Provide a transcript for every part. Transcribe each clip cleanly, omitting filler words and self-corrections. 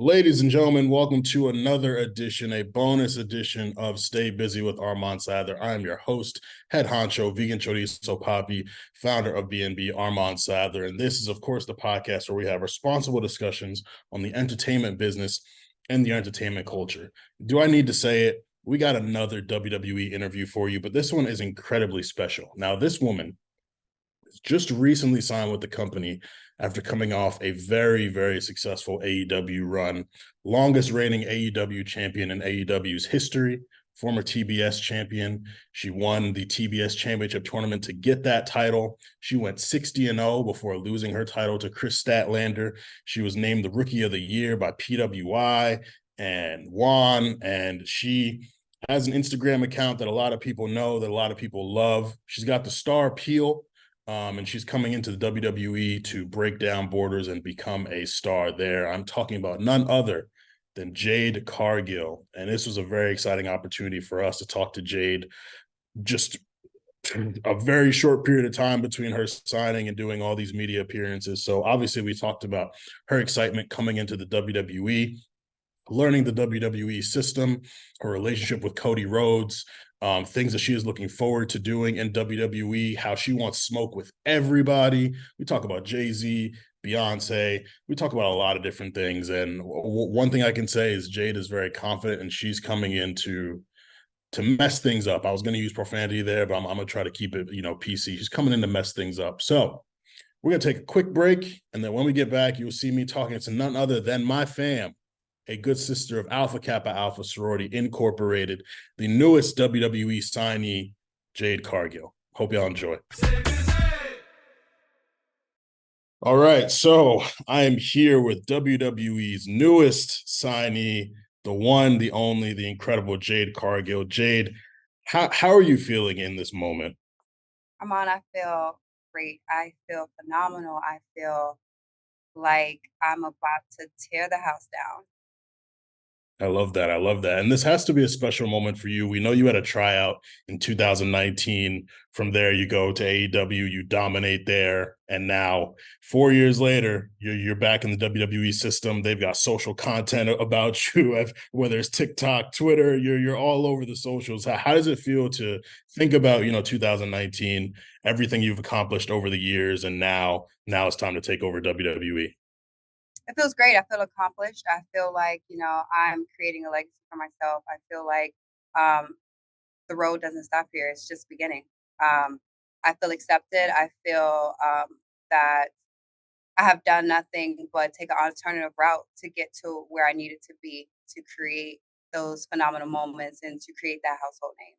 Ladies and gentlemen, welcome to another edition, a bonus edition of Stay Busy with Armon Sadler. I am your host, head honcho, vegan chorizo papi, founder of BNB, Armon Sadler. And this is, of course, the podcast where we have responsible discussions on the entertainment business and the entertainment culture. Do I need to say it? We got another WWE interview for you, but this one is incredibly special. Now, this woman just recently signed with the company after coming off a very, very successful AEW run, longest reigning AEW champion in AEW's history, former TBS champion. She won the TBS championship tournament to get that title. She went 60-0 before losing her title to Chris Statlander. She was named the Rookie of the Year by PWI and won, and she has an Instagram account that a lot of people know, that a lot of people love. She's got the star appeal. And she's coming into the WWE to break down borders and become a star there. I'm talking about none other than Jade Cargill. And this was a very exciting opportunity for us to talk to Jade. Just a very short period of time between her signing and doing all these media appearances. So obviously we talked about her excitement coming into the WWE, learning the WWE system, her relationship with Cody Rhodes, things that she is looking forward to doing in WWE, how she wants smoke with everybody. We talk about Jay-Z, Beyoncé. We talk about a lot of different things. And one thing I can say is Jade is very confident and she's coming in to mess things up. I was going to use profanity there, but I'm going to try to keep it, PC. She's coming in to mess things up. So we're going to take a quick break. And then when we get back, you'll see me talking to none other than my fam, a good sister of Alpha Kappa Alpha Sorority Incorporated, the newest WWE signee, Jade Cargill. Hope y'all enjoy. All right, so I am here with WWE's newest signee, the one, the only, the incredible Jade Cargill. Jade, how are you feeling in this moment? Armon, I feel great. I feel phenomenal. I feel like I'm about to tear the house down. I love that. I love that. And this has to be a special moment for you. We know you had a tryout in 2019. From there, you go to AEW, you dominate there. And now, 4 years later, you're back in the WWE system. They've got social content about you, whether it's TikTok, Twitter, you're all over the socials. How does it feel to think about, 2019, everything you've accomplished over the years, and now it's time to take over WWE? It feels great. I feel accomplished. I feel like, I'm creating a legacy for myself. I feel like um, the road doesn't stop here. It's just beginning. Um, I feel accepted. I feel that I have done nothing but take an alternative route to get to where I needed to be to create those phenomenal moments and to create that household name.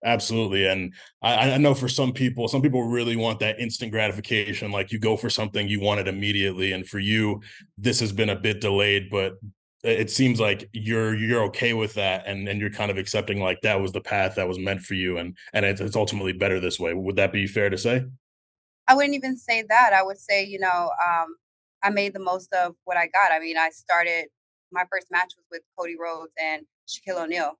Absolutely. And I know for some people really want that instant gratification. Like you go for something, you want it immediately. And for you, this has been a bit delayed, but it seems like you're okay with that, and you're kind of accepting like that was the path that was meant for you, and it's ultimately better this way. Would that be fair to say? I wouldn't even say that. I would say, I made the most of what I got. I mean, I started my first match was with Cody Rhodes and Shaquille O'Neal.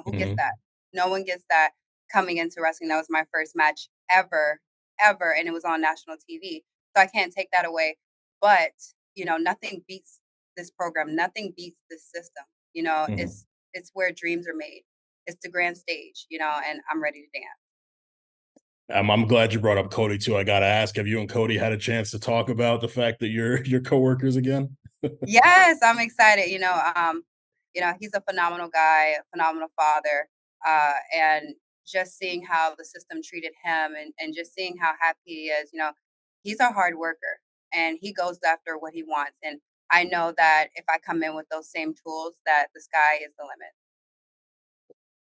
Who gets Hmm. that? No one gets that coming into wrestling. That was my first match ever, ever, and it was on national TV. So I can't take that away. But, nothing beats this program. Nothing beats this system. Hmm. It's where dreams are made. It's the grand stage, and I'm ready to dance. I'm glad you brought up Cody too. I gotta ask, have you and Cody had a chance to talk about the fact that you're coworkers again? Yes, I'm excited. He's a phenomenal guy, a phenomenal father, and just seeing how the system treated him and just seeing how happy he is. He's a hard worker and he goes after what he wants. And I know that if I come in with those same tools, that the sky is the limit.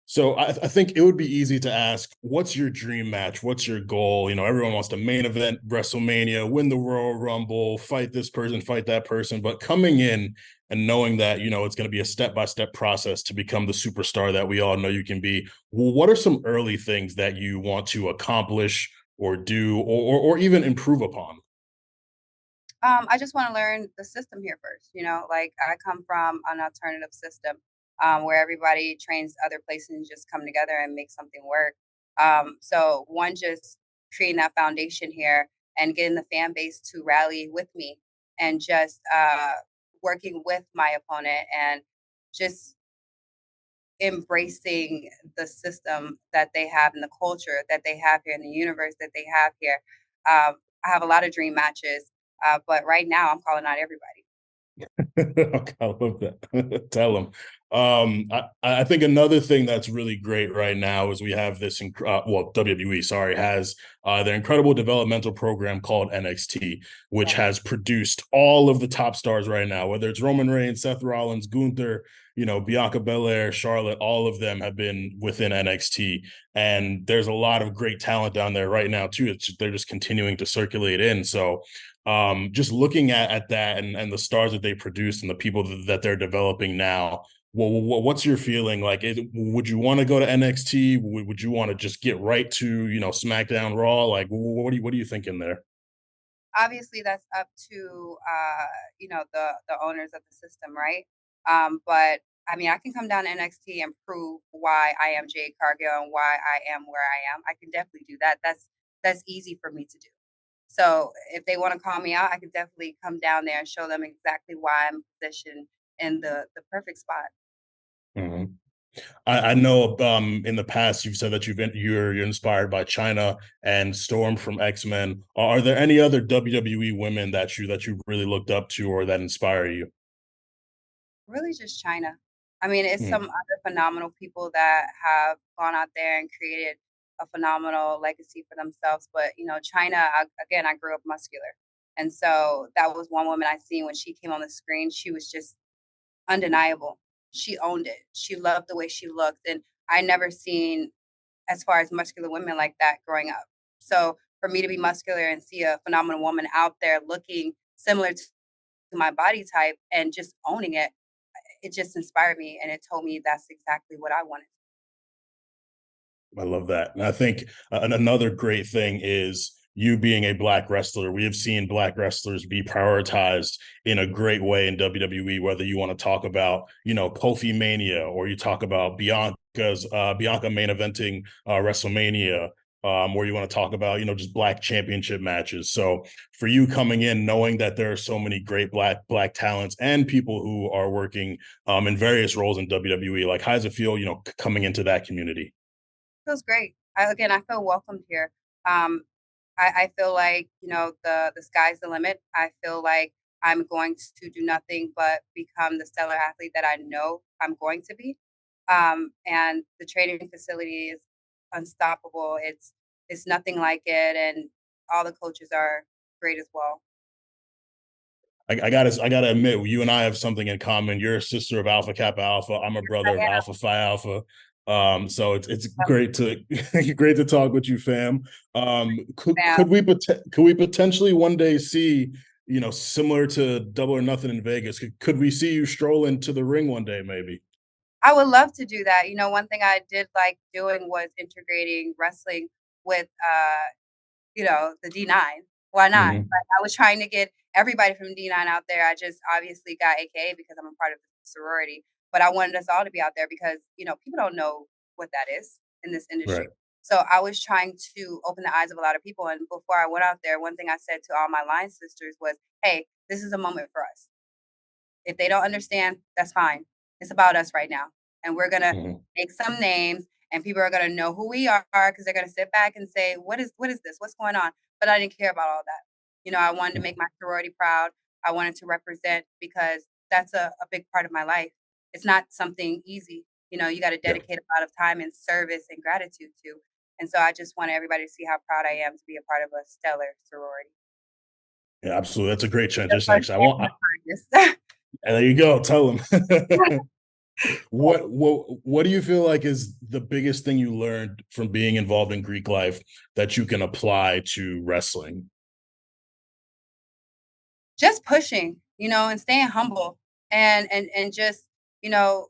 So I think it would be easy to ask, what's your dream match? What's your goal? Everyone wants to main event WrestleMania, win the Royal Rumble, fight this person, fight that person. But coming in and knowing that, it's going to be a step-by-step process to become the superstar that we all know you can be. Well, what are some early things that you want to accomplish or do or even improve upon? I just want to learn the system here first. Like I come from an alternative system where everybody trains other places and just come together and make something work. So one, just creating that foundation here and getting the fan base to rally with me and just working with my opponent and just embracing the system that they have and the culture that they have here in the universe that they have here. I have a lot of dream matches, but right now I'm calling out everybody. Okay, I love that. Tell them. I think another thing that's really great right now is we have this, well, WWE, sorry, has their incredible developmental program called NXT, which Yeah. has produced all of the top stars right now, whether it's Roman Reigns, Seth Rollins, Gunther, Bianca Belair, Charlotte, all of them have been within NXT. And there's a lot of great talent down there right now, too. They're just continuing to circulate in. So, just looking at that and the stars that they produced and the people that they're developing now, well, what's your feeling like? Would you want to go to NXT? Would you want to just get right to SmackDown, Raw? Like, what are you thinking there? Obviously, that's up to the owners of the system, right? But I mean, I can come down to NXT and prove why I am Jade Cargill and why I am where I am. I can definitely do that. That's easy for me to do. So if they want to call me out, I could definitely come down there and show them exactly why I'm positioned in the perfect spot. Mhm. I know in the past you've said that you're inspired by China and Storm from X-Men. Are there any other WWE women that you really looked up to or that inspire you? Really just China. I mean, it's some Mm, other phenomenal people that have gone out there and created a phenomenal legacy for themselves. But, China, again, I grew up muscular. And so that was one woman I seen when she came on the screen. She was just undeniable. She owned it. She loved the way she looked. And I never seen as far as muscular women like that growing up. So for me to be muscular and see a phenomenal woman out there looking similar to my body type and just owning it, it just inspired me and it told me that's exactly what I wanted. I love that. And I think another great thing is you being a black wrestler. We have seen black wrestlers be prioritized in a great way in WWE, whether you want to talk about, Kofi Mania or you talk about Bianca main eventing WrestleMania. Or you want to talk about, just black championship matches. So for you coming in, knowing that there are so many great black talents and people who are working in various roles in WWE, like how does it feel, coming into that community? Feels great. I feel welcomed here. Um, I feel like, the sky's the limit. I feel like I'm going to do nothing but become the stellar athlete that I know I'm going to be. And the training facility is unstoppable. It's nothing like it, and all the coaches are great as well. I gotta admit, you and I have something in common. You're a sister of Alpha Kappa Alpha. I'm a I brother of am. Alpha Phi Alpha. So it's great to great to talk with you, fam. Could we potentially one day see, similar to Double or Nothing in Vegas? Could we see you stroll into the ring one day, maybe? I would love to do that. One thing I did like doing was integrating wrestling with the D9. Why not? Hmm. Like, I was trying to get everybody from D9 out there. I just obviously got AKA because I'm a part of the sorority, but I wanted us all to be out there because, people don't know what that is in this industry. Right. So I was trying to open the eyes of a lot of people. And before I went out there, one thing I said to all my line sisters was, hey, this is a moment for us. If they don't understand, that's fine. It's about us right now. And we're gonna Hmm. make some names and people are gonna know who we are because they're gonna sit back and say, what is this? What's going on? But I didn't care about all that. I wanted to make my sorority proud. I wanted to represent because that's a big part of my life. It's not something easy. You got to Yeah. dedicate a lot of time and service and gratitude to. And so I just want everybody to see how proud I am to be a part of a stellar sorority. Yeah, absolutely. That's a great The transition. first Actually, and the kindest. and there you go. Tell them. What do you feel like is the biggest thing you learned from being involved in Greek life that you can apply to wrestling? Just pushing, and staying humble and just, you know,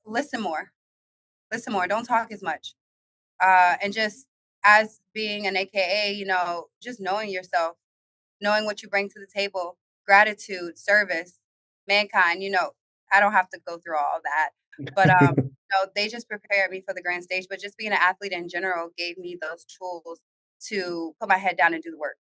listen more. Listen more. Don't talk as much. And just as being an AKA, just knowing yourself, knowing what you bring to the table, gratitude, service, mankind, I don't have to go through all of that. But they just prepared me for the grand stage. But just being an athlete in general gave me those tools to put my head down and do the work.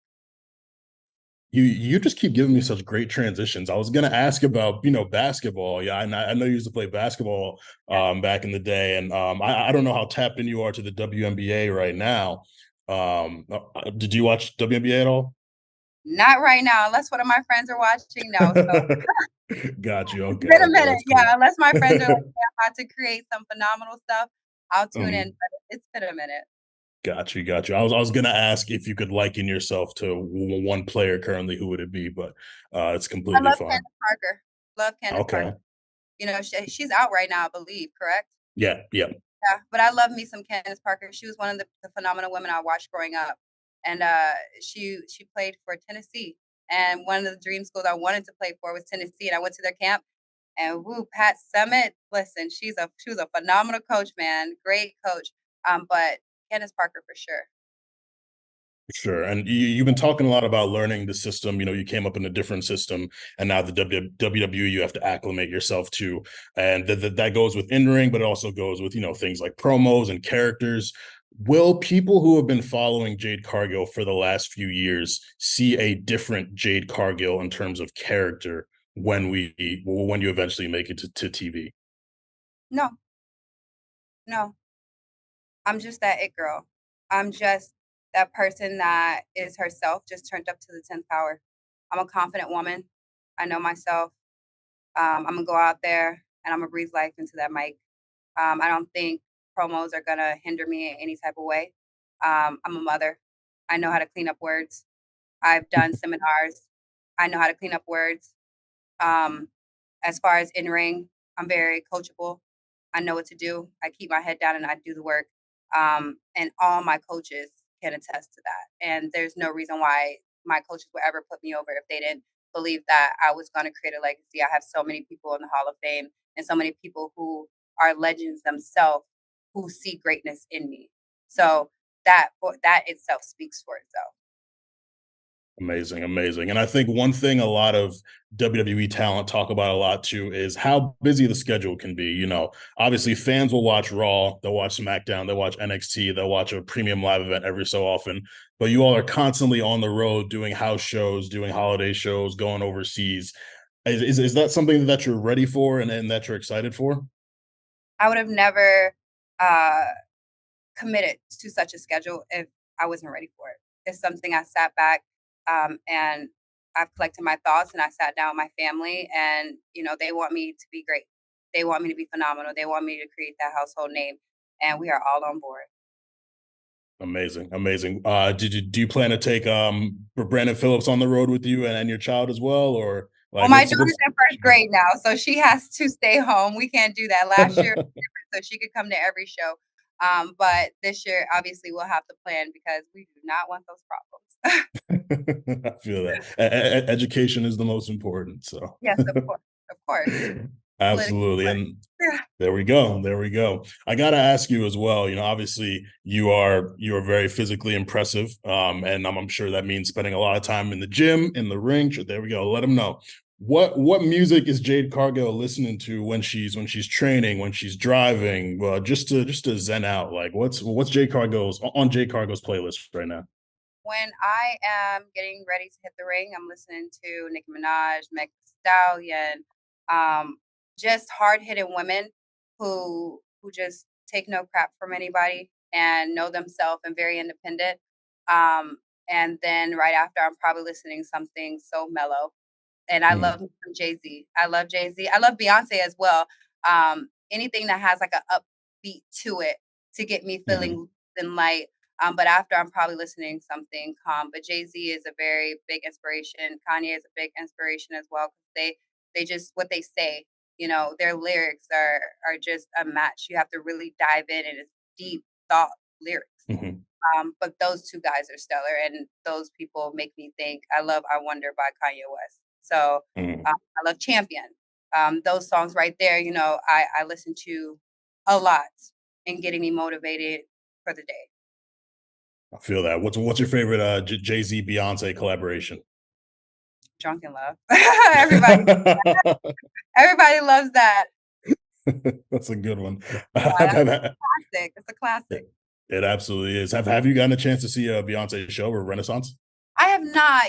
You just keep giving me such great transitions. I was gonna ask about basketball. Yeah, I know you used to play basketball Yeah. back in the day, and I don't know how tapped in you are to the WNBA right now. Did you watch WNBA at all? Not right now, unless one of my friends are watching, no, so Got you. it's Okay, been a okay, minute, that's cool. yeah, unless my friends are like, "Yeah, I'm about to create some phenomenal stuff," I'll tune in, um, but it's been a minute. got you, got you. I was gonna ask if you could liken yourself to one player currently. Who would it be? But it's I completely love fine. Candace Parker. Love Candace Okay. Parker. She's out right now, I believe, correct? Yeah, yeah. Yeah, but I love me some Candace Parker. She was one of the phenomenal women I watched growing up, and she played for Tennessee. And one of the dream schools I wanted to play for was Tennessee, and I went to their camp. And woo, Pat Summit, listen, she was a phenomenal coach, man, great coach. But Candace Parker for sure. Sure. And you've been talking a lot about learning the system. You came up in a different system, and now the WWE you have to acclimate yourself to. And that goes with in ring, but it also goes with, things like promos and characters. Will people who have been following Jade Cargill for the last few years see a different Jade Cargill in terms of character when you eventually make it to TV? No, no, I'm just that it girl. I'm just that person that is herself, just turned up to the 10th power. I'm a confident woman. I know myself. I'm gonna go out there and I'm gonna breathe life into that mic. I don't think promos are gonna hinder me in any type of way. I'm a mother. I know how to clean up words. I've done seminars. I know how to clean up words. Um, as far as in ring, I'm very coachable. I know what to do. I keep my head down and I do the work. And all my coaches can attest to that. And there's no reason why my coaches would ever put me over if they didn't believe that I was going to create a legacy. I have so many people in the Hall of Fame and so many people who are legends themselves who see greatness in me. So that itself speaks for itself. Amazing, amazing. And I think one thing a lot of WWE talent talk about a lot too is how busy the schedule can be. Obviously fans will watch Raw, they'll watch SmackDown, they'll watch NXT, they'll watch a premium live event every so often. But you all are constantly on the road doing house shows, doing holiday shows, going overseas. Is that something that you're ready for and that you're excited for? I would have never uh committed to such a schedule if I wasn't ready for it. It's something I sat back and I've collected my thoughts and I sat down with my family and they want me to be great. They want me to be phenomenal. They want me to create that household name and we are all on board. Amazing, amazing. Do you plan to take Brandon Phillips on the road with you and your child as well, or Well, like my what's daughter's what's in first grade now, so she has to stay home. We can't do that. Last year, so she could come to every show. But this year, obviously, we'll have to plan because we do not want those problems. I feel that education is the most important. So Yes, of course. Politically absolutely, correct. and there we go. There we go. I got to ask you as well. Obviously you are very physically impressive, and I'm sure that means spending a lot of time in the gym, in the ring. There we go. Let them know what music is Jade Cargill listening to when she's training, when she's driving, just to zen out. Like what's Jade Cargill's playlist right now? When I am getting ready to hit the ring, I'm listening to Nicki Minaj, Meg Thee Stallion, um, just hard hitting women who just take no crap from anybody and know themselves and very independent. Um, and then right after, I'm probably listening something so mellow and I Mhm, love me some Jay-Z. I love Jay-Z. I love Beyoncé as well. Anything that has like a upbeat to it to get me feeling mhm, loose and light. But after I'm probably listening something calm. But Jay-Z is a very big inspiration. Kanye is a big inspiration as well. They just what they say, their lyrics are just a match. You have to really dive in and it's deep thought lyrics. mhm, But those two guys are stellar, and those people make me think. I love "I Wonder" by Kanye West. So mhm. I love "Champion." Those songs right there, I listen to a lot in getting me motivated for the day. I feel that. What's your favorite Jay Z Beyonce collaboration? Drunk in Love. Everybody, everybody loves that. That's a good one. Yeah, that's a classic. It's a classic. It absolutely is. Have you gotten a chance to see a Beyonce show or Renaissance? I have not,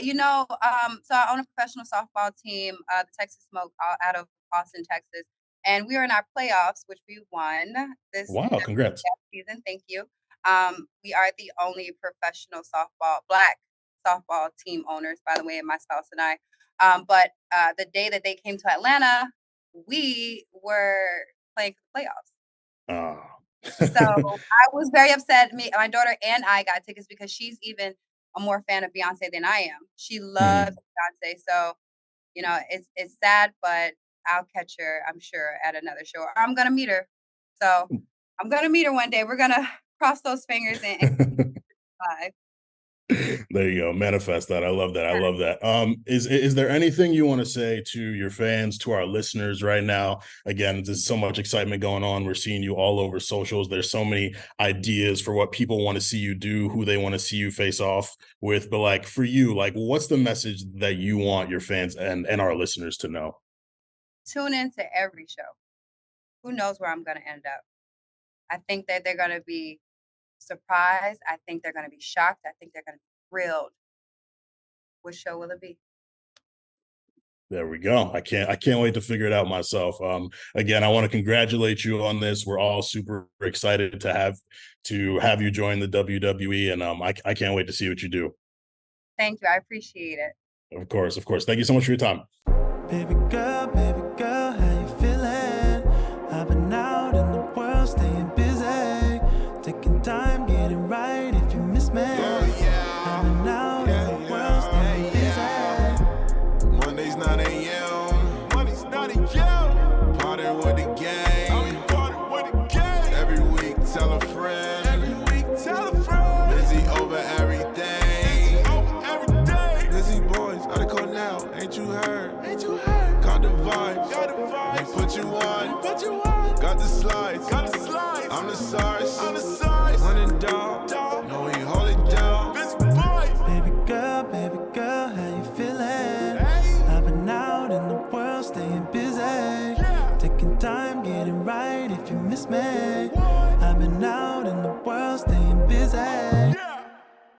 so I own a professional softball team, the Texas Smoke, out of Austin, Texas, and we are in our playoffs, which we won this Wow, congrats. season. Thank you. We are the only professional black softball team owners, by the way, my spouse and I. But the day that they came to Atlanta, we were playing for the playoffs. So I was very upset. My daughter and I got tickets because she's even a more fan of Beyoncé than I am. She loves Mhm. Beyoncé. So, it's sad, but I'll catch her, I'm sure, at another show. Or I'm gonna meet her. So I'm gonna meet her one day. We're gonna cross those fingers and live. There you go. Manifest that. I love that. I love that. Is there anything you want to say to your fans, to our listeners right now? Again, there's so much excitement going on. We're seeing you all over socials. There's so many ideas for what people want to see you do, who they want to see you face off with. But like for you, like what's the message that you want your fans and our listeners to know? Tune into every show. Who knows where I'm gonna end up? I think that they're gonna be surprised. I think they're gonna be shocked. I think they're gonna be thrilled. What show will it be? There we go. I can't wait to figure it out myself. Again, I want to congratulate you on this. We're all super excited to have you join the WWE, and I can't wait to see what you do. Thank you. I appreciate it. Of course, of course. Thank you so much for your time. Baby girl, how you feeling? I've been out in the world, staying busy, taking time, getting right if you miss me. I've been out in the world, staying busy. Mondays 9 a.m. Party with the gang. Every week, tell a friend. Busy over everything. Busy boys, gotta call now. Ain't you heard? Got the vibes. They put you on. Got the slides. I'm the size. Running dog. No, we hold it down. Baby girl, how you feeling? I've been out in the world, staying busy, taking time, getting right if you miss me. I've been out